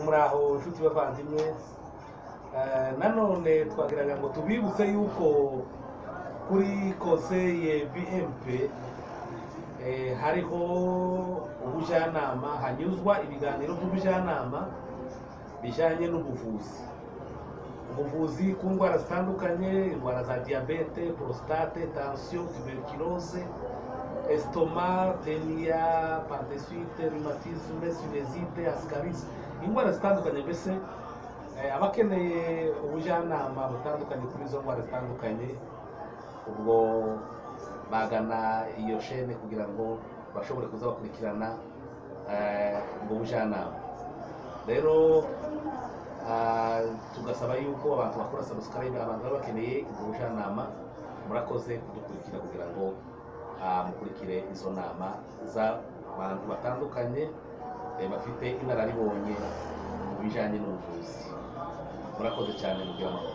muraho inshuti bavandimwe. Nanone twagiraga ngo tubibutse yuko kuri konseye BMP hariho ubujyanama, hanyuzwa ibiganiro by'ubujyanama bijyanye n'ubuvuzi, ubuvuzi ku ndwara zitandukanye, indwara za diyabete, prostate, tension, tuberculose, estoma, tenia, pandesite, rhumatisme, sinusite, ascaris, indwara zitandukanye. Mbese abakeneye ubujyanama butandukanye kuri izo ndwara zitandukanye, ubwo bagana iyo shene kugira ngo bashobore kuza bakurikirana ubwo bujyanama. Rero tugasaba yuko abantu bakora subscribe, abantu baba bakeneye ubwo bujyanama, murakoze kudukurikira kugira ngo mukurikire izo nama z'abantu batandukanye bafite inararibonye mu bijyanye n'ubuvuzi. Murakoze cyane, mugira amahoro.